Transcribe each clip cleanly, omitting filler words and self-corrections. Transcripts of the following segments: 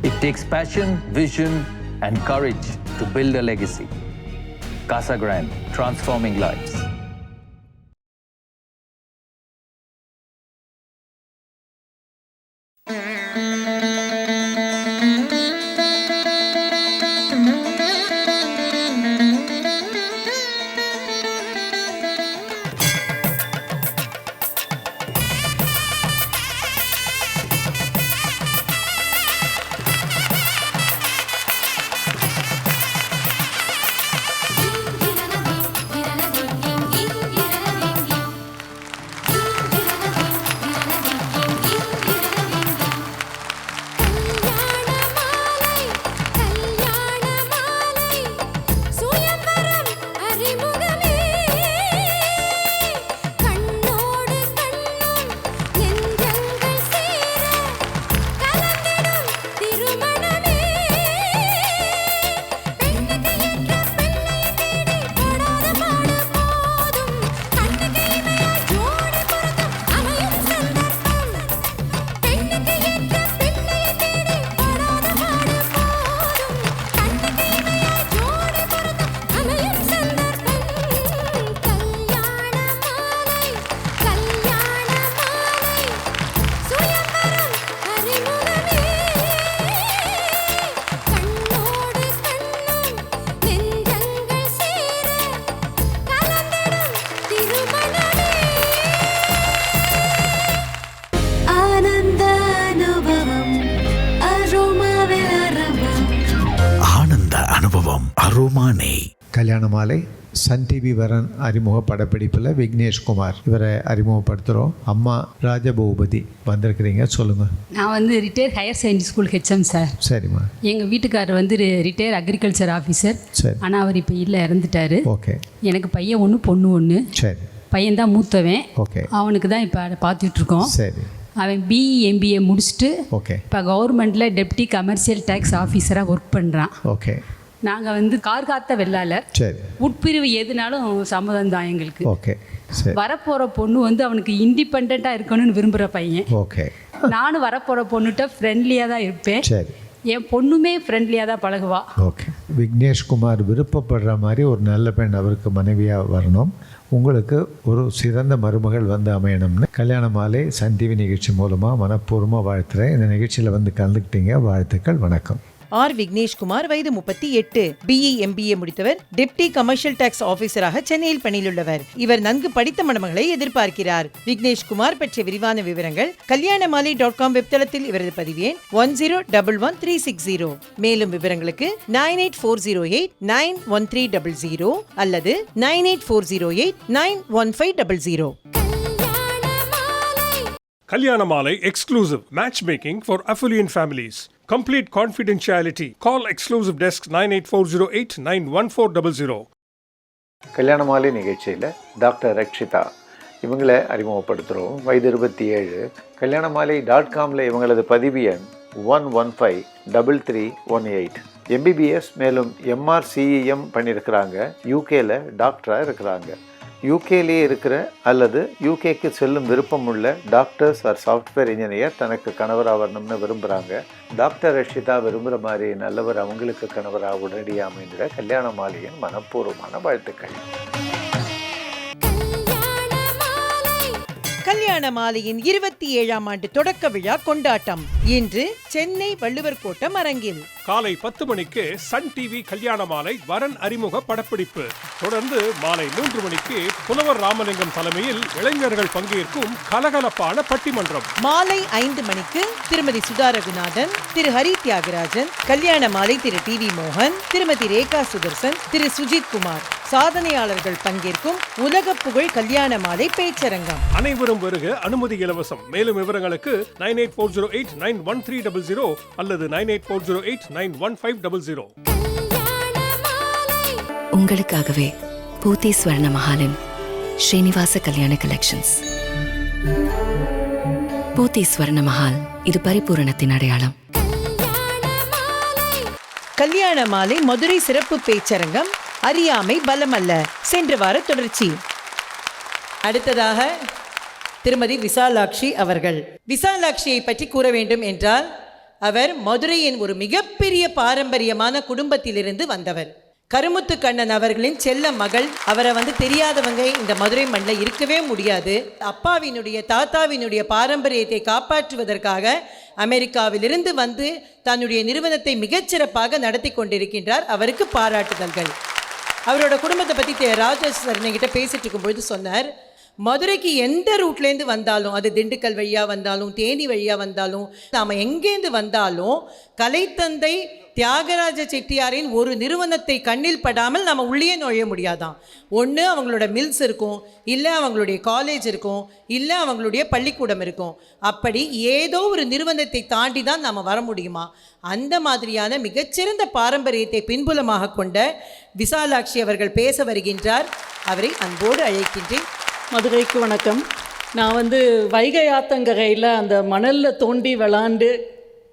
It takes passion, vision, and courage to build a legacy. Casa Grande, transforming lives. கல்யாண மாலை Sun TV வரன் அறிமுக படப்பிடிப்பில் விக்னேஷ்குமார் இவரை அறிமுகப்படுத்துகிறோம். அம்மா ராஜபூபதி வந்திருக்கிறீங்க, சொல்லுங்கள். நான் வந்து retire higher secondary school HM sir. சரிம்மா. எங்கள் வீட்டுக்காரர் வந்து ரிட்டையர் அக்ரிகல்ச்சர் ஆஃபீஸர். சரி. ஆனால் அவர் இப்போ இல்லை, இறந்துட்டார். ஓகே. எனக்கு பையன் ஒன்று பொண்ணு ஒன்று. சரி. பையன் தான் மூத்தவன். ஓகே. அவனுக்கு தான் இப்போ பார்த்துட்ருக்கோம். சரி. அவன் பிஇ எம்பிஏ முடிச்சுட்டு ஓகே இப்போ கவர்மெண்ட்டில் டெப்டி கமர்ஷியல் டேக்ஸ் ஆஃபீஸராக ஒர்க் பண்ணுறான். ஓகே. நாங்கள் வந்து கார் காத்த வெள்ளாளர். சரி. உட்பிரிவு எதுனாலும் சம்மதம் தான் எங்களுக்கு. ஓகே. சரி. வரப்போகிற பொண்ணு வந்து அவனுக்கு இண்டிபெண்ட்டாக இருக்கணும்னு விரும்புகிற பையன். ஓகே. நானும் வரப்போகிற பொண்ணுகிட்ட ஃப்ரெண்ட்லியாக தான் இருப்பேன். சரி. என் பொண்ணுமே ஃப்ரெண்ட்லியாக தான் பழகுவா. ஓகே. விக்னேஷ்குமார் விருப்பப்படுற மாதிரி ஒரு நல்ல பெண் அவருக்கு மனைவியாக வரணும். உங்களுக்கு ஒரு சிறந்த மருமகள் வந்து அமையணும்னு கல்யாண மாலை சன் டிவி நிகழ்ச்சி மூலமாக மனப்பூர்வமாக வாழ்த்துறேன். இந்த நிகழ்ச்சியில் வந்து கலந்துக்கிட்டீங்க, வாழ்த்துக்கள், வணக்கம். ஆர் விக்னேஷ்குமார், வயது 38, பிஇ எம்பிஏ முடித்தவர், டெப்டி கமர்ஷியல் டாக்ஸ் ஆபீசராக சென்னையில் பணியிலுள்ளவர். இவர் நன்கு படித்த மணமகளை எதிர்பார்க்கிறார். விக்னேஷ்குமார் பற்றிய விரிவான விவரங்கள் kalyanamali.com வெப்தளத்தில் இவரது பதிவு எண் 10111360. மேலும் விவரங்களுக்கு 9840891300 அல்லது 9840891500. Kalyanamali exclusive matchmaking for affluent families. Complete confidentiality. Call exclusive desk 98408914000. Kalyanamalai நிகழ்ச்சியில் டாக்டர் ரக்ஷிதா இவங்களை அறிமுகப்படுத்துகிறோம். வயது 27. kalyanamali.comல இவங்களது பதிவு எண் 1153318. எம்பிபிஎஸ் மேலும் எம்ஆர்சிஎம் பண்ணியிருக்கிறாங்க. யூகேல டாக்டராக இருக்கிறாங்க. யூகேலேயே இருக்கிற அல்லது யூகேக்கு செல்லும் விருப்பம் உள்ள டாக்டர்ஸ் ஆர் சாஃப்ட்வேர் இன்ஜினியர் தனக்கு கணவராக வரணும்னு விரும்புகிறாங்க. டாக்டர் ரஷிதா விரும்புகிற மாதிரி நல்லவர் அவங்களுக்கு கணவராக உடனடியாக அமைந்திட கல்யாண மாலையின் மனப்பூர்வமான வாழ்த்துக்கள். கல்யாண மாலையின் 27ஆம் ஆண்டு தொடக்க விழா கொண்டாட்டம் இன்று சென்னை வள்ளுவர் கோட்டம் அரங்கில் காலை 10 மணிக்கு சன் டிவி கல்யாண மாலை வரன் அறிமுக படப்பிடிப்பு. தொடர்ந்து மாலை 3 மணிக்கு புலவர் ராமலிங்கம் தலைமையில் இளைஞர்கள் பங்கேற்கும் கலகலப்பான பட்டிமன்றம். மாலை 5 மணிக்கு திருமதி சுதா ரகுநாதன், திரு ஹரி தியாகராஜன், கல்யாண மாலை திரு டிவி மோகன், திருமதி ரேகா சுதர்சன், திரு சுஜித் குமார் சாதனையாளர்கள் பங்கேற்கும் உலக புகழ் கல்யாண மாலை பேச்சரங்கம். அனைவரும் வருக, அனுமதி இலவசம். மேலும் விவரங்களுக்கு 9840891300 அல்லது 9840891500. உங்களுக்காகவே பூத்தி ஸ்வர்ண மஹாலின் ஸ்ரீனிவாச கல்யாண கலெக்ஷன்ஸ். பூத்தி ஸ்வர்ண மஹால், இது பரிபூரணத்தின் அடையாளம். கல்யாண மாலை மதுரை சிறப்பு பேச்சரங்கம் அறியாமை பலமல்ல, சென்ற வார தொடர்ச்சி. அடுத்ததாக திருமதி விசாலாட்சி அவர்கள். விசாலாட்சியை பற்றி கூற வேண்டும் என்றால் அவர் மதுரையின் ஒரு மிகப்பெரிய பாரம்பரியமான குடும்பத்திலிருந்து வந்தவர். கருமுத்து கண்ணன் அவர்களின் செல்ல மகள். அவரை தெரியாதவங்க இந்த மதுரை மண்ணில் இருக்கவே முடியாது. அப்பாவினுடைய தாத்தாவினுடைய பாரம்பரியத்தை காப்பாற்றுவதற்காக அமெரிக்காவிலிருந்து தன்னுடைய நிறுவனத்தை மிகச்சிறப்பாக நடத்தி கொண்டிருக்கின்றார். அவருக்கு பாராட்டுதல்கள். அவரோட குடும்பத்தை பற்றி ராஜேஷ் சார் என்கிட்ட பேசிட்டு இருக்கும்பொழுது சொன்னார், மதுரைக்கு எந்த ரூட்லேருந்து வந்தாலும், அது திண்டுக்கல் வழியாக வந்தாலும் தேனி வழியாக வந்தாலும், நாம் எங்கேருந்து வந்தாலும் கலைத்தந்தை தியாகராஜ செட்டியாரின் ஒரு நிறுவனத்தை கண்ணில் படாமல் நம்ம உள்ளே நுழைய முடியாதான். ஒன்று அவங்களோட மில்ஸ் இருக்கும், இல்லை அவங்களுடைய காலேஜ் இருக்கும், இல்லை அவங்களுடைய பள்ளிக்கூடம் இருக்கும். அப்படி ஏதோ ஒரு நிறுவனத்தை தாண்டி தான் நாம் வர முடியுமா? அந்த மாதிரியான மிகச்சிறந்த பாரம்பரியத்தை பின்புலமாக கொண்ட விசாலாட்சி அவர்கள் பேச வருகின்றார். அவரை அன்போடு அழைக்கின்றேன். மதுரைக்கு வணக்கம். நான் வைகை ஆத்தங்கரையில் அந்த மணலில் தோண்டி விளாண்டு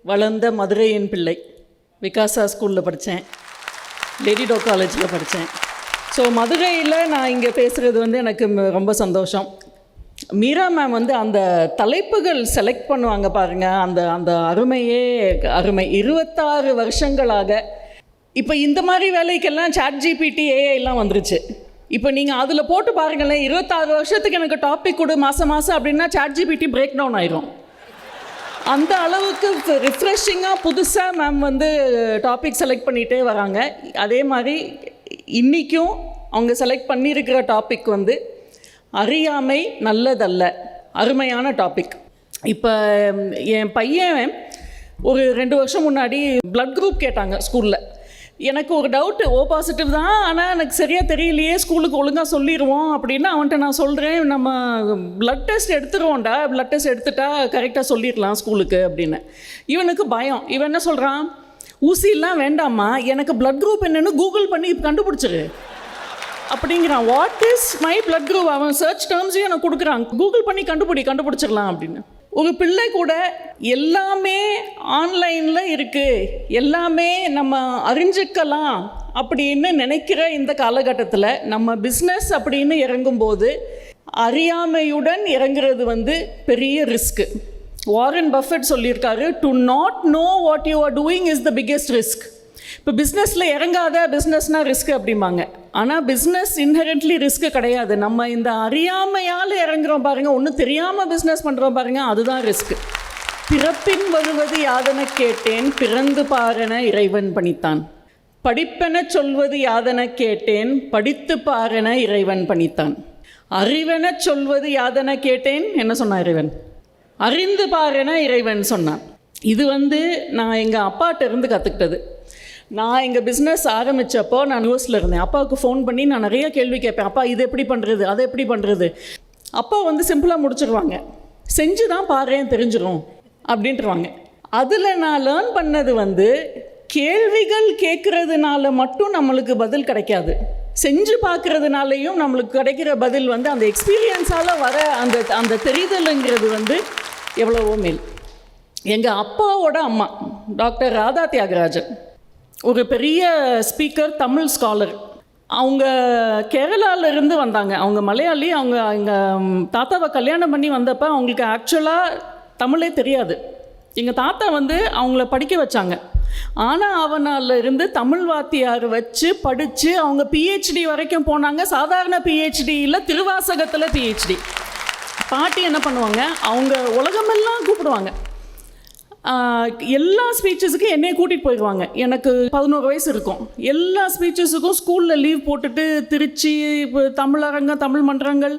வளர்ந்த மதுரையின் பிள்ளை. விகாசா ஸ்கூலில் படித்தேன், லேடிடோ காலேஜில் படித்தேன். ஸோ மதுரையில் நான் இங்கே பேசுகிறது எனக்கு ரொம்ப சந்தோஷம். மீரா மேம் அந்த தலைப்புகள் செலக்ட் பண்ணுவாங்க பாருங்கள், அந்த அருமையே அருமை. 26 வருஷங்களாக இப்போ இந்த மாதிரி வேலைக்கெல்லாம் ChatGPT AI வந்துருச்சு. இப்போ நீங்கள் அதில் போட்டு பாருங்களேன், 26 வருஷத்துக்கு எனக்கு டாபிக் கொடு மாதம் அப்படின்னா ChatGPT பிரேக் டவுன் ஆயிரும். அந்த அளவுக்கு ரிஃப்ரெஷிங்காக புதுசாக மேம் டாபிக் செலக்ட் பண்ணிகிட்டே வராங்க. அதே மாதிரி இன்றைக்கும் அவங்க செலக்ட் பண்ணியிருக்கிற டாபிக் அறியாமை நல்லதல்ல. அருமையான டாபிக். இப்போ என் பையன் ஒரு 2 வருஷம் முன்னாடி பிளட் குரூப் கேட்டாங்க ஸ்கூலில். எனக்கு ஒரு டவுட்டு, ஓ பாசிட்டிவ் தான், ஆனால் எனக்கு சரியாக தெரியலையே, ஸ்கூலுக்கு ஒழுங்காக சொல்லிடுவோம் அப்படின்னு அவன்கிட்ட நான் சொல்கிறேன், நம்ம பிளட் டெஸ்ட் எடுத்துருவோம்டா, பிளட் டெஸ்ட் எடுத்துட்டா கரெக்டாக சொல்லிடலாம் ஸ்கூலுக்கு அப்படின்னு. இவனுக்கு பயம். இவன் என்ன சொல்கிறான், ஊசிலாம் வேண்டாமா, எனக்கு பிளட் குரூப் என்னென்னு கூகுள் பண்ணி கண்டுபிடிச்சிரு அப்படிங்கிறான். What is my blood group? அவன் சர்ச் டேர்ம்ஸையும் எனக்கு கொடுக்குறான், கூகுள் பண்ணி கண்டுபிடிச்சிடலாம் அப்படின்னு. ஒரு பிள்ளை கூட எல்லாமே ஆன்லைனில் இருக்குது, எல்லாமே நம்ம அறிஞ்சிக்கலாம் அப்படின்னு நினைக்கிற இந்த காலகட்டத்தில் நம்ம பிஸ்னஸ் அப்படின்னு இறங்கும்போது அறியாமையுடன் இறங்குறது பெரிய ரிஸ்க்கு. வாரன் பஃபெட் சொல்லியிருக்காரு, to not know what you are doing is the biggest risk. இப்போ பிஸ்னஸில் இறங்காத, பிஸ்னஸ்னால் ரிஸ்க் அப்படிம்பாங்க. ஆனால் பிஸ்னஸ் இன்ஹெரண்ட்லி ரிஸ்க்கு கிடையாது. நம்ம இந்த அறியாமையால் இறங்குறோம் பாருங்கள், ஒன்றும் தெரியாமல் பிஸ்னஸ் பண்ணுறோம் பாருங்கள், அதுதான் ரிஸ்க்கு. பிறப்பின் வருவது யாதன கேட்டேன், பிறந்து பாரன இறைவன் பணித்தான். படிப்பென சொல்வது யாதன கேட்டேன், படித்து பாரன இறைவன் பணித்தான். அறிவென சொல்வது யாதன கேட்டேன், என்ன சொன்னான் இறைவன்? அறிந்து பாரன இறைவன் சொன்னான். இது நான் எங்கள் அப்பாட்ட இருந்து கற்றுக்கிட்டது. நான் எங்கள் பிஸ்னஸ் ஆரம்பித்தப்போ நான் யூஎஸில் இருந்தேன். அப்பாவுக்கு ஃபோன் பண்ணி நான் நிறைய கேள்வி கேட்பேன், அப்பா இது எப்படி பண்ணுறது, அதை எப்படி பண்ணுறது. அப்பா சிம்பிளாக முடிச்சிருவாங்க, செஞ்சு தான் பாருன்னு தெரிஞ்சிடும் அப்படின்ட்டுருவாங்க. அதில் நான் லேர்ன் பண்ணது கேள்விகள் கேட்குறதுனால மட்டும் நம்மளுக்கு பதில் கிடைக்காது, செஞ்சு பார்க்குறதுனாலையும் நம்மளுக்கு கிடைக்கிற பதில் அந்த எக்ஸ்பீரியன்ஸால் வர அந்த தெரிதலுங்கிறது எவ்வளவோ மேல். எங்கள் அப்பாவோட அம்மா டாக்டர் ராதா தியாகராஜன் ஒரு பெரிய ஸ்பீக்கர், தமிழ் ஸ்காலர். அவங்க கேரளாவிலேருந்து வந்தாங்க. அவங்க மலையாளி. அவங்க எங்கள் தாத்தாவை கல்யாணம் பண்ணி வந்தப்போ அவங்களுக்கு ஆக்சுவலாக தமிழே தெரியாது. எங்கள் தாத்தா அவங்கள படிக்க வச்சாங்க. ஆனால் அவனால இருந்து தமிழ் வாத்தியார் வச்சு படித்து அவங்க பிஹெச்டி வரைக்கும் போனாங்க. சாதாரண பிஹெச்டி இல்லை, திருவாசகத்தில் பிஹெச்டி. பாட்டி என்ன பண்ணுவாங்க, அவங்க உலகமெல்லாம் கூப்பிடுவாங்க. எல்லா ஸ்பீச்சஸுக்கும் என்னையை கூட்டிகிட்டு போயிடுவாங்க. எனக்கு 11 வயசு இருக்கும். எல்லா ஸ்பீச்சஸுக்கும் ஸ்கூலில் லீவ் போட்டுட்டு திருச்சி, தமிழரங்கம், தமிழ் மன்றங்கள்,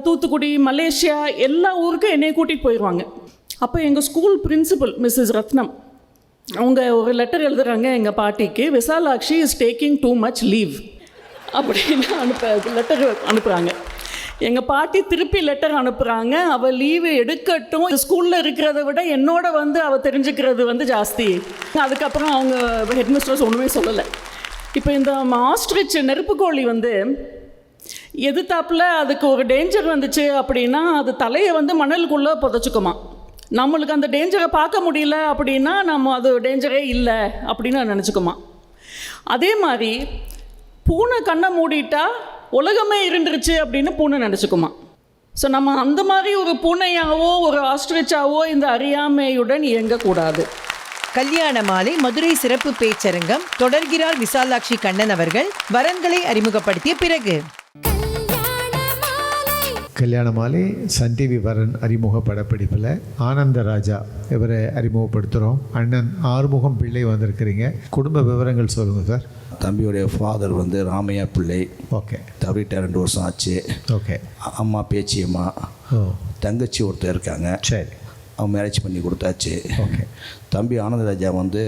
தூத்துக்குடி, மலேசியா, எல்லா ஊருக்கும் என்னையை கூட்டிகிட்டு போயிடுவாங்க. அப்போ எங்கள் ஸ்கூல் பிரின்சிபல் மிஸ்ஸஸ் ரத்னம் அவங்க ஒரு லெட்டர் எழுதுகிறாங்க எங்கள் பாட்டிக்கு, Visalakshi is taking too much leave அப்படின்னு லெட்டர் அனுப்புகிறாங்க. எங்கள் பாட்டி திருப்பி லெட்டர் அனுப்புகிறாங்க, அவள் லீவு எடுக்கட்டும், ஸ்கூலில் இருக்கிறத விட என்னோட அவள் தெரிஞ்சுக்கிறது ஜாஸ்தி. அதுக்கப்புறம் அவங்க ஹெட்மிஸ்ட்ரஸ் ஒன்றுமே சொல்லலை. இப்போ இந்த ஆஸ்ட்ரிச் நெருப்புக்கோழி எதிர்த்தாப்பில் அதுக்கு ஒரு டேஞ்சர் வந்துச்சு அப்படின்னா அது தலையை மணலுக்குள்ளே புதைச்சிக்குமா. நம்மளுக்கு அந்த டேஞ்சரை பார்க்க முடியல அப்படின்னா நம்ம அது டேஞ்சரே இல்லை அப்படின்னு நினச்சிக்குமா. அதே மாதிரி பூனை கண்ணை மூடிட்டா உலகமே இருந்துருச்சு அப்படின்னு பூனை நினச்சிக்குமா. ஸோ நம்ம அந்த மாதிரி ஒரு பூனையாவோ ஒரு ஆஸ்ட்ரிச்சாவோ இந்த அறியாமையுடன் இயங்கக்கூடாது. கல்யாண மாலை மதுரை சிறப்பு பேச்சரங்கம் தொடர்கிறார் விசாலாட்சி கண்ணன் அவர்கள் வரன்களை அறிமுகப்படுத்திய பிறகு. கல்யாண மாலை சன் டிவி வரன் அறிமுக படப்பிடிப்பில் ஆனந்தராஜா இவரை அறிமுகப்படுத்துகிறோம். அண்ணன் ஆறுமுகம் பிள்ளை வந்திருக்கிறீங்க. குடும்ப விவரங்கள் சொல்லுங்கள் சார். தம்பியுடைய ஃபாதர் வந்து ராமையா பிள்ளை. ஓகே. தவறிட்ட 2 வருஷம் ஆச்சு. ஓகே. அம்மா பேச்சியம்மா. தங்கச்சி ஒருத்தர் இருக்காங்க. சரி. அவங்க மேரேஜ் பண்ணி கொடுத்தாச்சு. ஓகே. தம்பி ஆனந்தராஜா வந்து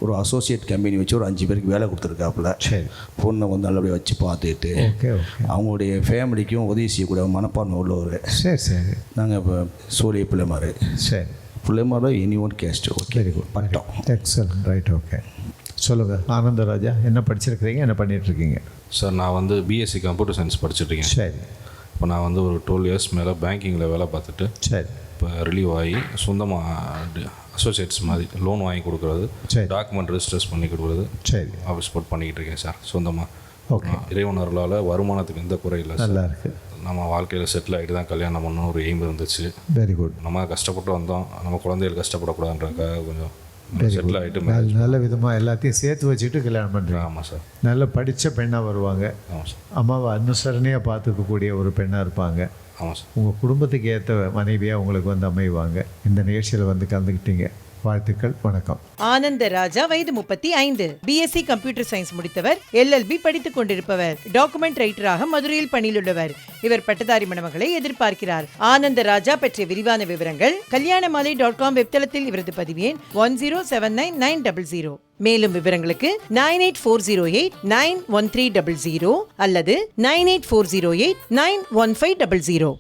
ஒரு அசோசியேட் கம்பெனி வச்சு ஒரு 5 பேருக்கு வேலை கொடுத்துருக்காப்புல. சரி. பொண்ணை வந்து நல்லபடியாக வச்சு பார்த்துட்டு அவங்களுடைய ஃபேமிலிக்கும் உதவி செய்யக்கூடிய மனப்பான்மை உள்ளவர். சரி சரி. நாங்கள் இப்போ சூரிய பிள்ளைமாரு. சரி. பிள்ளைமாரோ any one caste. Okay. Very good. பட்டம். எக்ஸலன்ட். ரைட். ஓகே. சொல்லுங்கள் ஆனந்தராஜா, என்ன படிச்சிருக்கிறீங்க, என்ன பண்ணிகிட்ருக்கீங்க? சார் நான் வந்து பிஎஸ்சி கம்ப்யூட்டர் சயின்ஸ் படிச்சுட்ருக்கேன். சரி. இப்போ நான் வந்து ஒரு 12 இயர்ஸ் மேலே பேங்கிங்கில் வேலை பார்த்துட்டு சரி இப்போ ரிலீவ் ஆகி சொந்தமாக அசோசியேட்ஸ் மாதிரி லோன் வாங்கி கொடுக்குறது, டாக்குமெண்ட் ரெஜிஸ்டர்ஸ் பண்ணி கொடுக்குறது, சரி ஆஃபீஸ் போட் பண்ணிக்கிட்டு இருக்கேன் சார் சொந்தமாக. ஓகே. இறைவன் அருளால் வருமானத்துக்கு எந்த குறை இல்லை. நல்லா இருக்குது. நம்ம வாழ்க்கையில் செட்டில் ஆகிட்டு தான் கல்யாணம் பண்ணணும் ஒரு எய்ம் இருந்துச்சு. Very good. நம்ம கஷ்டப்பட்டு வந்தோம், நம்ம குழந்தைகள் கஷ்டப்படக்கூடாதுன்றக்காக கொஞ்சம் செட்டில் ஆகிட்டு நல்ல விதமாக எல்லாத்தையும் சேர்த்து வச்சுட்டு கல்யாணம் பண்ணுறேன். ஆமாம் சார். நல்ல படித்த பெண்ணாக வருவாங்க. ஆமாம் சார். அம்மாவை அனுசரணையாக பார்த்துக்கக்கூடிய ஒரு பெண்ணாக இருப்பாங்க. ஆமாம் சார். உங்கள் குடும்பத்துக்கு ஏற்ற மனைவியாக உங்களுக்கு வந்து அமைவாங்க. இந்த நிகழ்ச்சியில் வந்து கலந்துக்கிட்டீங்க. வாழ்த்துக்கள். வணக்கம். ஆனந்தராஜா வயது 35, பிஎஸ்சி கம்ப்யூட்டர் சயின்ஸ் முடித்தவர், எல்எல்பி படித்துக் கொண்டிருப்பவர், டாக்குமெண்ட் ரைட்டராக மதுரையில் பணியிலுள்ளவர். இவர் பட்டதாரி மணமகளை எதிர்பார்க்கிறார். ஆனந்தராஜா பற்றிய விரிவான விவரங்கள் kalyanamali.com வெப்தளத்தில் இவரது பதிவு எண் 1079900. மேலும் விவரங்களுக்கு 9840891300 அல்லது 9840891500.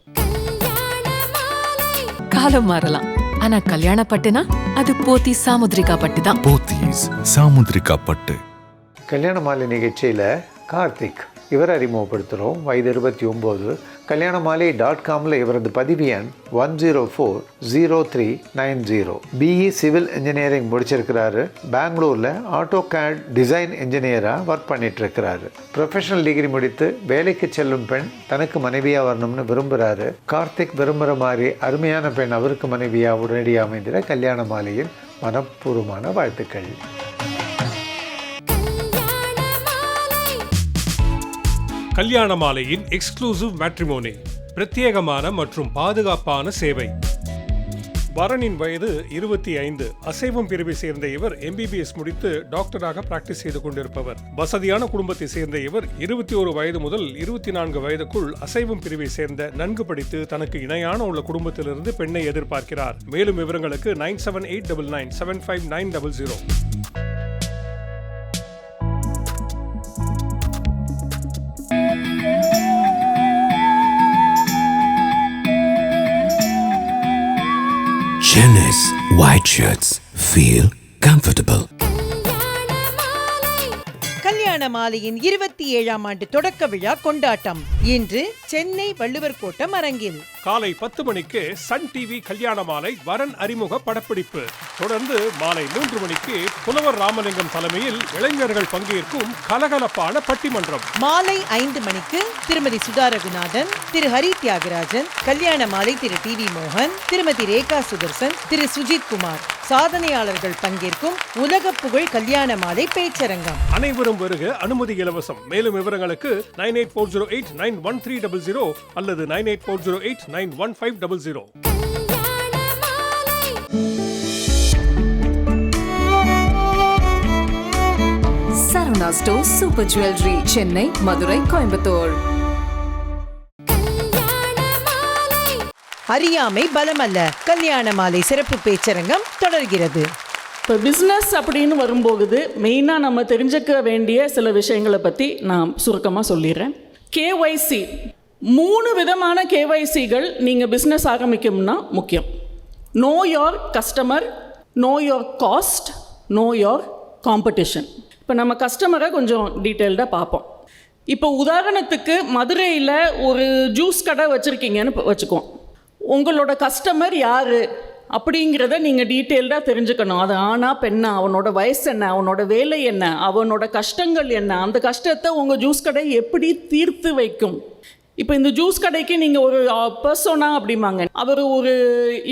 காலம் மாறலாம், ஆனா கல்யாண பட்டுனா அது போத்தி சாமுத்ரிகா பட்டு தான். போத்தீஸ் சாமுத்ரிகா பட்டு. கல்யாண மாலை நிகழ்ச்சியில் கார்த்திக் இவர் அறிமுகப்படுத்துகிறோம். வயது 29. kalyanamali.comல இவரது பதிவு எண் 1040390. பிஇ சிவில் இன்ஜினியரிங் முடிச்சிருக்கிறாரு. பெங்களூரில் ஆட்டோகேட் டிசைன் இன்ஜினியராக ஒர்க் பண்ணிகிட்ருக்கிறாரு. ப்ரொஃபஷனல் டிகிரி முடித்து வேலைக்கு செல்லும் பெண் தனக்கு மனைவியாக வரணும்னு விரும்புகிறாரு. கார்த்திக் விரும்புகிற மாதிரி அருமையான பெண் அவருக்கு மனைவியாக உடனடியாக அமைந்திட கல்யாண மாலையின் மனப்பூர்வமான வாழ்த்துக்கள். கல்யாண மாலையின் எக்ஸ்க்ளூசிவ் மேட்ரிமோனி, பிரத்யேகமான மற்றும் பாதுகாப்பான சேவை. வரனின் வயது 25. அசைவம் பிரிவை சேர்ந்த இவர் எம்பிபிஎஸ் முடித்து டாக்டராக பிராக்டிஸ் செய்து கொண்டிருப்பவர். வசதியான குடும்பத்தை சேர்ந்த இவர் 21 வயது முதல் 24 வயதுக்குள் அசைவம் பிரிவை சேர்ந்த நன்கு படித்து தனக்கு இணையான உள்ள குடும்பத்திலிருந்து பெண்ணை எதிர்பார்க்கிறார். மேலும் விவரங்களுக்கு 9789975900. Genes white shirts feel comfortable. கல்யாண மாலையின் 27ஆம் ஆண்டு தொடக்க விழா கொண்டாட்டம் இன்று சென்னை வள்ளுவர் கோட்டம் அரங்கில் காலை 10 மணிக்கு சன் டிவி கல்யாண மாலை வரன் அறிமுக படப்பிடிப்பு. தொடர்ந்து மாலை 3 மணிக்கு புலவர் ராமலிங்கம் தலைமையில் இளைஞர்கள் பங்கேற்கும் கலகலப்பான பட்டிமன்றம். மாலை 5 மணிக்கு திருமதி சுதா ரகுநாதன், திரு ஹரி தியாகராஜன், கல்யாண மாலை திரு டிவி மோகன், திருமதி ரேகா சுதர்சன், திரு சுஜித் குமார் சாதனையாளர்கள் பங்கேற்கும் உலக புகழ் கல்யாண மாலை பேச்சரங்கம். அனைவரும் வருக, அனுமதி இலவசம். மேலும் விவரங்களுக்கு 9840891300 அல்லது 9840891500. Saravana store super jewellery, Chennai, Madurai, Coimbatore. அறியாமை பலமல்ல, கல்யாண மாலை சிறப்பு பேச்சரங்கம் தொடர்கிறது. இப்போ பிஸ்னஸ் அப்படின்னு வரும்போது மெயினாக நம்ம தெரிஞ்சுக்க வேண்டிய சில விஷயங்களை பற்றி நான் சுருக்கமாக சொல்லிடுறேன். கேஒய்சி, 3 விதமான கேஒய்சிகள் நீங்கள் பிஸ்னஸ் ஆரம்பிக்கணும்னா முக்கியம். Know your customer, know your cost, know your competition. இப்போ நம்ம கஸ்டமரை கொஞ்சம் டீட்டெயில்டாக பார்ப்போம். இப்போ உதாரணத்துக்கு மதுரையில் ஒரு ஜூஸ் கடை வச்சுருக்கீங்கன்னு வச்சுக்குவோம். உங்களோட கஸ்டமர் யார் அப்படிங்கிறத நீங்கள் டீட்டெயில்டாக தெரிஞ்சுக்கணும். அது ஆனா பெண்ணா, அவனோட வயசு என்ன, அவனோட வேலை என்ன, அவனோட கஷ்டங்கள் என்ன, அந்த கஷ்டத்தை உங்கள் ஜூஸ் கடை எப்படி தீர்த்து வைக்கும். இப்போ இந்த ஜூஸ் கடைக்கு நீங்கள் ஒரு பர்சோனா அப்படிம்பாங்க. அவர் ஒரு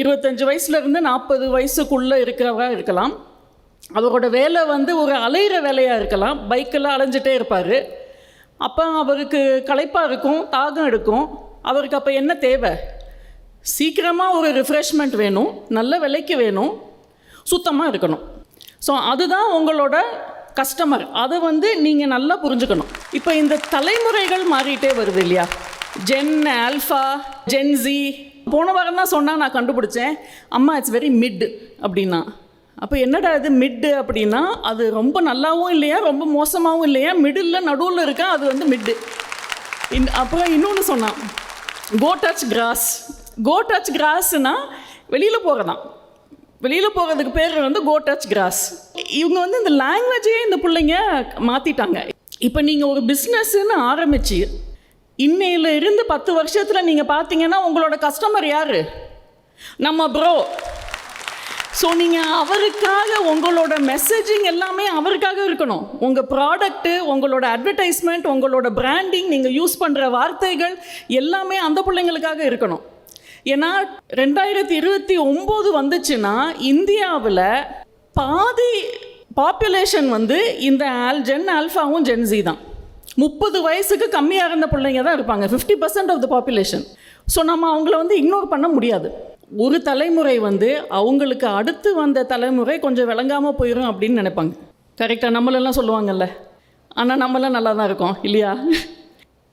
25 வயசுலேருந்து 40 வயசுக்குள்ளே இருக்கிறவராக இருக்கலாம். அவரோட வேலை வந்து ஒரு அலையிற வேலையாக இருக்கலாம், பைக்கில் அலைஞ்சிட்டே இருப்பார். அப்போ அவருக்கு களைப்பாக இருக்கும், தாகம் எடுக்கும். அவருக்கு அப்போ என்ன தேவை? சீக்கிரமாக ஒரு ரிஃப்ரெஷ்மெண்ட் வேணும், நல்ல விலைக்கு வேணும், சுத்தமாக இருக்கணும். ஸோ அதுதான் உங்களோட கஸ்டமர். அதை வந்து நீங்கள் நல்லா புரிஞ்சுக்கணும். இப்போ இந்த தலைமுறைகள் மாறிட்டே வருது இல்லையா? Gen Alpha, Gen Z. போன வாரம் தான் சொன்னால் நான் கண்டுபிடிச்சேன், அம்மா இட்ஸ் வெரி மிட் அப்படின்னா. அப்போ என்னடா இது மிட்டு அப்படின்னா, அது ரொம்ப நல்லாவும் இல்லையா, ரொம்ப மோசமாகவும் இல்லையா, மிடில் நடுவில் இருக்கா, அது வந்து மிட்டு. அப்புறம் இன்னொன்று சொன்னான், கோ டச் கிராஸ். கோ டச் கிராஸ்னால் வெளியில் போகிறதான். வெளியில் போகிறதுக்கு பேர் வந்து கோ டச் கிராஸ். இவங்க வந்து இந்த லாங்குவேஜே இந்த பிள்ளைங்க மாற்றிட்டாங்க. இப்போ நீங்கள் ஒரு பிஸ்னஸ்ன்னு ஆரம்பித்து இன்னையில் இருந்து 10 வருஷத்தில் நீங்கள் பார்த்தீங்கன்னா உங்களோட கஸ்டமர் யார்? நம்ம ப்ரோ. ஸோ நீங்கள் அவருக்காக உங்களோட மெசேஜிங் எல்லாமே அவருக்காக இருக்கணும். உங்கள் ப்ராடக்ட்டு, உங்களோட அட்வர்டைஸ்மெண்ட், உங்களோட பிராண்டிங், நீங்கள் யூஸ் பண்ணுற வார்த்தைகள் எல்லாமே அந்த பிள்ளைங்களுக்காக இருக்கணும். ஏன்னா 2029 வந்துச்சுன்னா இந்தியாவில் பாதி பாப்புலேஷன் வந்து இந்த ஜென் ஆல்ஃபாவும் ஜென்ஸி தான். 30 வயசுக்கு கம்மியாக இருந்த பிள்ளைங்க தான் இருப்பாங்க, 50% ஆஃப் த பாப்புலேஷன். ஸோ நம்ம அவங்கள வந்து இக்னோர் பண்ண முடியாது. ஒரு தலைமுறை வந்து அவங்களுக்கு அடுத்து வந்த தலைமுறை கொஞ்சம் விளங்காமல் போயிடும் அப்படின்னு நினைப்பாங்க. கரெக்டாக நம்மளெல்லாம் சொல்லுவாங்கல்ல, ஆனால் நம்மளாம் நல்லா தான் இருக்கோம் இல்லையா?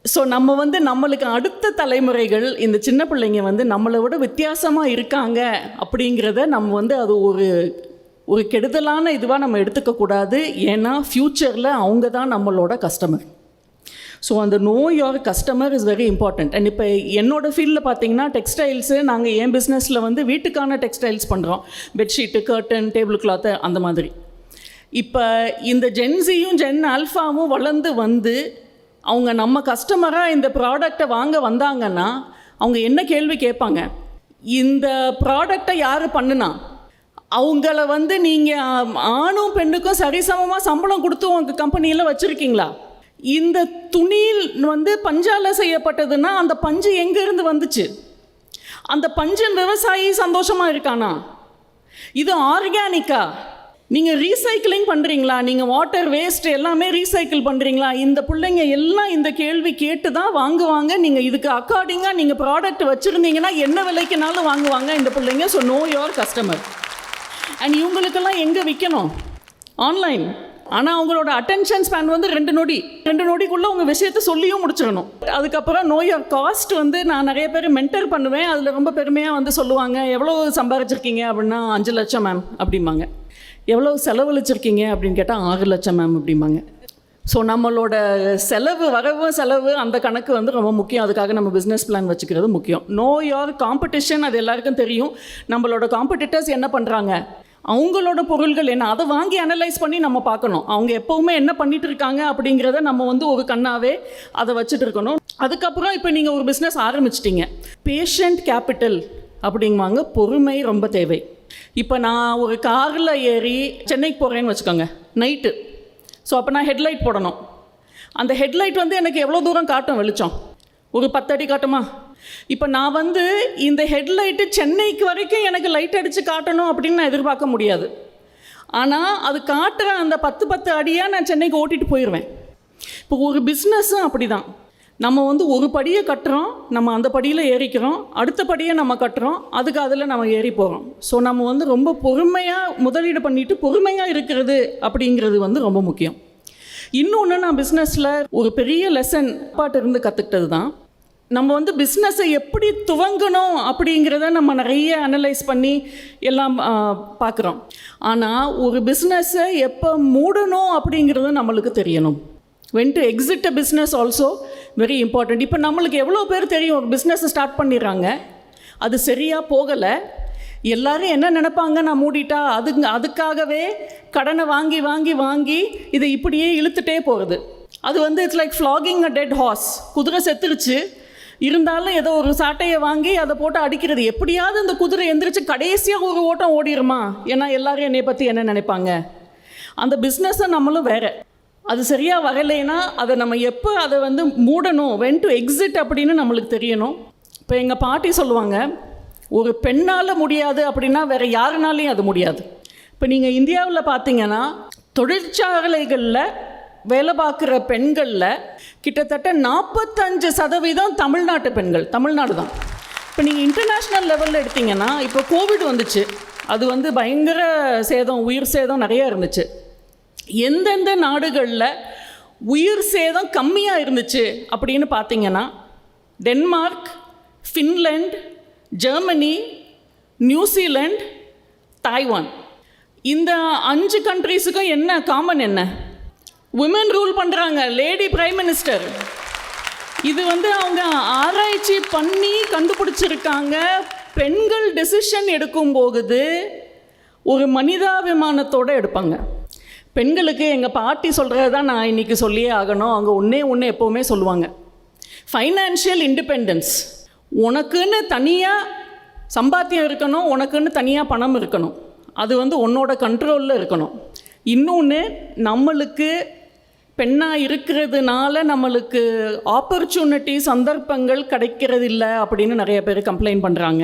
ஸோ நம்ம வந்து நம்மளுக்கு அடுத்த தலைமுறைகள், இந்த சின்ன பிள்ளைங்க வந்து நம்மளை விட வித்தியாசமாக இருக்காங்க அப்படிங்கிறத நம்ம வந்து அது ஒரு கெடுதலான இதுவாக நம்ம எடுத்துக்கக்கூடாது. ஏன்னா ஃப்யூச்சரில் அவங்க தான் நம்மளோட கஸ்டமர். ஸோ அந்த know your customer is very important. And இப்போ என்னோடய ஃபீல்டில் பார்த்தீங்கன்னா டெக்ஸ்டைல்ஸு, நாங்கள் என் பிஸ்னஸில் வந்து வீட்டுக்கான டெக்ஸ்டைல்ஸ் பண்ணுறோம், பெட்ஷீட்டு, கர்டன், டேபிள் கிளாத்து, அந்த மாதிரி. இப்போ இந்த ஜென்ஸியும் ஜென் ஆல்ஃபாவும் வளர்ந்து வந்து அவங்க நம்ம கஸ்டமராக இந்த ப்ராடக்டை வாங்க வந்தாங்கன்னா அவங்க என்ன கேள்வி கேட்பாங்க? இந்த ப்ராடக்டை யார் பண்ணுனா? அவங்கள வந்து நீங்கள் ஆணும் பெண்ணுக்கும் சரிசமமாக சம்பளம் கொடுத்து உங்கள் கம்பெனியில் வச்சுருக்கீங்களா? இந்த துணியில் வந்து பஞ்சால் செய்யப்பட்டதுன்னா அந்த பஞ்சு எங்கேருந்து வந்துச்சு? அந்த பஞ்சின் விவசாயி சந்தோஷமாக இருக்கானா? இது ஆர்கானிக்கா? நீங்கள் ரீசைக்கிளிங் பண்ணுறீங்களா? நீங்கள் வாட்டர் வேஸ்ட் எல்லாமே ரீசைக்கிள் பண்ணுறீங்களா? இந்த பிள்ளைங்க எல்லாம் இந்த கேள்வி கேட்டு தான் வாங்குவாங்க. நீங்கள் இதுக்கு அக்கார்டிங்காக நீங்கள் ப்ராடக்ட் வச்சுருந்தீங்கன்னா என்ன விலைக்குனாலும் வாங்குவாங்க இந்த பிள்ளைங்க. So know your customer. And இவங்களுக்கெல்லாம் எங்கே விற்கணும்? ஆன்லைன். ஆனால் அவங்களோட அட்டென்ஷன் ஸ்பேன் வந்து 2 நொடிக்குள்ளே உங்கள் விஷயத்தை சொல்லியும் முடிச்சிடணும். அதுக்கப்புறம் நோ யோர் காஸ்ட் வந்து நான் நிறைய பேர் மென்டர் பண்ணுவேன். அதில் ரொம்ப பெருமையாக வந்து சொல்லுவாங்க, எவ்வளோ சம்பாதிச்சிருக்கீங்க அப்படின்னா 5 லட்சம் மேம் அப்படிம்பாங்க. எவ்வளோ செலவழிச்சிருக்கீங்க அப்படின்னு கேட்டால் 6 லட்சம் மேம் அப்படிம்பாங்க. ஸோ நம்மளோட செலவு அந்த கணக்கு வந்து ரொம்ப முக்கியம். அதுக்காக நம்ம பிஸ்னஸ் பிளான் வச்சுக்கிறது முக்கியம். நோ யோர் காம்படிஷன், அது எல்லாருக்கும் தெரியும். நம்மளோட காம்படிட்டர்ஸ் என்ன பண்ணுறாங்க, அவங்களோட பொருள்கள் என்ன, அதை வாங்கி அனலைஸ் பண்ணி நம்ம பார்க்கணும். அவங்க எப்போவுமே என்ன பண்ணிட்டு இருக்காங்க அப்படிங்கிறத நம்ம வந்து ஒரு கண்ணாவே அதை வச்சுட்டு இருக்கணும். அதுக்கப்புறம் இப்போ நீங்கள் ஒரு பிஸ்னஸ் ஆரம்பிச்சிட்டிங்க, பேஷண்ட் கேபிட்டல் அப்படிங்குவாங்க. பொறுமை ரொம்ப தேவை. இப்போ நான் ஒரு காரில் ஏறி சென்னைக்கு போகிறேன்னு வச்சுக்கோங்க, நைட்டு. ஸோ அப்போ நான் ஹெட்லைட் போடணும். அந்த ஹெட்லைட் வந்து எனக்கு எவ்வளோ தூரம் காட்டும் வெளிச்சம்? ஒரு 10 அடி காட்டுமா? இப்போ நான் வந்து இந்த ஹெட்லைட்டு சென்னைக்கு வரைக்கும் எனக்கு லைட் அடித்து காட்டணும் அப்படின்னு நான் எதிர்பார்க்க முடியாது. ஆனால் அது காட்டுற அந்த 10 அடியாக நான் சென்னைக்கு ஓட்டிகிட்டு போயிடுவேன். இப்போ ஒரு பிஸ்னஸ்ஸும் அப்படி தான். நம்ம வந்து ஒரு படியை கட்டுறோம், நம்ம அந்த படியில் ஏறிக்கிறோம், அடுத்த படியை நம்ம கட்டுறோம், அதுக்கு அதில் நம்ம ஏறி போகிறோம். ஸோ நம்ம வந்து ரொம்ப பொறுமையாக முதலீடு பண்ணிவிட்டு பொறுமையாக இருக்கிறது அப்படிங்கிறது வந்து ரொம்ப முக்கியம். இன்னொன்று, நான் பிஸ்னஸில் ஒரு பெரிய லெசன் அப்பாட்டிருந்து கற்றுக்கிட்டது தான், நம்ம வந்து பிஸ்னஸை எப்படி துவங்கணும் அப்படிங்கிறத நம்ம நிறைய அனலைஸ் பண்ணி எல்லாம் பார்க்குறோம். ஆனால் ஒரு பிஸ்னஸை எப்போ மூடணும் அப்படிங்கிறது நம்மளுக்கு தெரியணும். when to exit a business also very important. இப்போ நம்மளுக்கு எவ்வளோ பேர் தெரியும் ஒரு பிஸ்னஸை ஸ்டார்ட் பண்ணிடுறாங்க, அது சரியாக போகலை, எல்லோரும் என்ன நினைப்பாங்க, நான் மூடிட்டா அதுக்காகவே கடனை வாங்கி வாங்கி வாங்கி இதை இப்படியே இழுத்துட்டே போகிறது. அது வந்து it's like flogging a dead horse. குதிரை செத்துருச்சு, இருந்தாலும் ஏதோ ஒரு சாட்டையை வாங்கி அதை போட்டு அடிக்கிறது. எப்படியாவது இந்த குதிரை எந்திரிச்சு கடைசியாக ஒரு ஓட்டம் ஓடிடுமா, ஏன்னா எல்லோரும் என்னை பற்றி என்ன நினைப்பாங்க. அந்த பிஸ்னஸை நம்மளும் வேறு, அது சரியாக வரலைன்னா அதை நம்ம எப்போ அதை வந்து மூடணும், when to exit அப்படின்னு நம்மளுக்கு தெரியணும். இப்போ எங்கள் பாட்டி சொல்லுவாங்க, ஒரு பெண்ணால் முடியாது அப்படின்னா வேறு யாருனாலையும் அது முடியாது. இப்போ நீங்கள் இந்தியாவில் பார்த்தீங்கன்னா தொழிற்சாலைகளில் வேலை பார்க்குற பெண்களில் கிட்டத்தட்ட 45% தமிழ்நாட்டு பெண்கள், தமிழ்நாடு தான். இப்போ நீங்கள் இன்டர்நேஷ்னல் லெவலில் எடுத்திங்கன்னா, இப்போ கோவிட் வந்துச்சு, அது வந்து பயங்கர சேதம், உயிர் சேதம் நிறையா இருந்துச்சு. எந்தெந்த நாடுகளில் உயிர் சேதம் கம்மியாக இருந்துச்சு அப்படின்னு பார்த்தீங்கன்னா, Denmark, Finland, Germany, New Zealand, Taiwan. இந்த 5 கண்ட்ரீஸுக்கும் என்ன காமன்? என்ன? விமன் ரூல் பண்ணுறாங்க, லேடி பிரைம் மினிஸ்டர். இது வந்து அவங்க ஆராய்ச்சி பண்ணி கண்டுபிடிச்சிருக்காங்க. பெண்கள் டெசிஷன் எடுக்கும்போது ஒரு மனிதாபிமானத்தோடு எடுப்பாங்க. பெண்களுக்கு எங்கள் பாட்டி சொல்கிறது தான் நான் இன்றைக்கி சொல்லியே ஆகணும். அவங்க ஒன்று எப்போவுமே சொல்லுவாங்க, ஃபைனான்ஷியல் இண்டிபெண்டன்ஸ். உனக்குன்னு தனியாக சம்பாத்தியம் இருக்கணும், உனக்குன்னு தனியாக பணம் இருக்கணும், அது வந்து உன்னோட கண்ட்ரோலில் இருக்கணும். இன்னொன்று, நம்மளுக்கு பெண்ணாக இருக்கிறதுனால நம்மளுக்கு ஆப்பர்ச்சுனிட்டி, சந்தர்ப்பங்கள் கிடைக்கிறது இல்லை அப்படின்னு நிறைய பேர் கம்ப்ளைண்ட் பண்ணுறாங்க.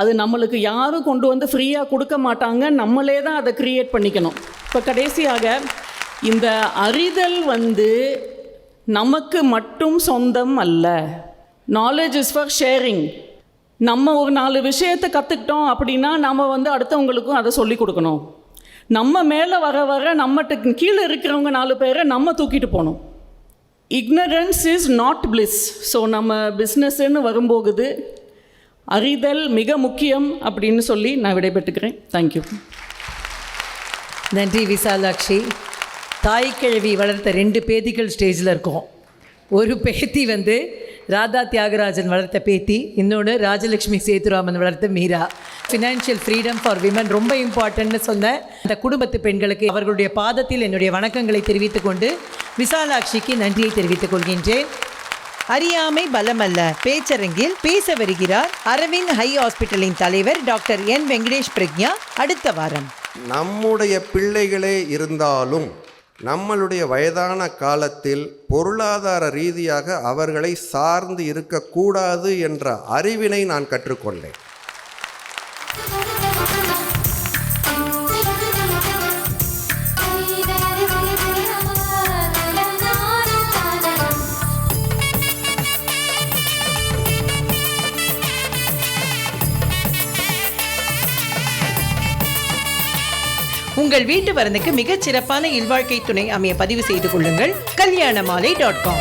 அது நம்மளுக்கு யாரும் கொண்டு வந்து ஃப்ரீயாக கொடுக்க மாட்டாங்க, நம்மளே தான் அதை க்ரியேட் பண்ணிக்கணும். இப்போ கடைசியாக இந்த அறிதல் வந்து நமக்கு மட்டும் சொந்தம் அல்ல. Knowledge is for sharing. நம்ம ஒரு 4 விஷயத்தை கற்றுக்கிட்டோம் அப்படின்னா நம்ம வந்து அடுத்தவங்களுக்கும் அதை சொல்லி கொடுக்கணும். நம்ம மேலே வர வர நம்மகிட்ட கீழே இருக்கிறவங்க 4 பேரை நம்ம தூக்கிட்டு போகணும். Ignorance is not bliss. So நம்ம பிஸ்னஸ்ன்னு வரும்போது அறிதல் மிக முக்கியம் அப்படின்னு சொல்லி நான் விடைபெற்றுக்கிறேன். தேங்க்யூ. நன்றி விசாலாட்சி. தாய்க்கிழவி வளர்த்த 2 பேத்திகள் ஸ்டேஜில் இருக்கோம். ஒரு பேத்தி வந்து ராதா தியாகராஜன் வளர்த்த பேத்தி, இன்னொன்று ராஜலக்ஷ்மி சேதுராமன் வளர்த்த Meera. Financial freedom for women ரொம்ப இம்பார்ட்டன்ட்னு சொன்ன அந்த குடும்பத்து பெண்களுக்கு அவர்களுடைய பாதத்தில் என்னுடைய வணக்கங்களை தெரிவித்துக் கொண்டு விசாலாட்சிக்கு நன்றியை தெரிவித்துக் கொள்கின்றேன். அறியாமை பலமல்ல பேச்சரங்கில் பேச வருகிறார் அரவிந்த் ஹை ஹாஸ்பிட்டலின் தலைவர் டாக்டர் என் வெங்கடேஷ் பிரக்ஞா. அடுத்த வாரம் நம்முடைய பிள்ளைகளே இருந்தாலும் நம்மளுடைய வயதான காலத்தில் பொருளாதார ரீதியாக அவர்களை சார்ந்து இருக்கக்கூடாது என்ற அறிவினை நான் கற்றுக்கொண்டேன். உங்கள் வீட்டு வரனுக்கு மிகச் சிறப்பான இல்வாழ்க்கை துணை அமைய பதிவு செய்து கொள்ளுங்கள். kalyanamaalai.com.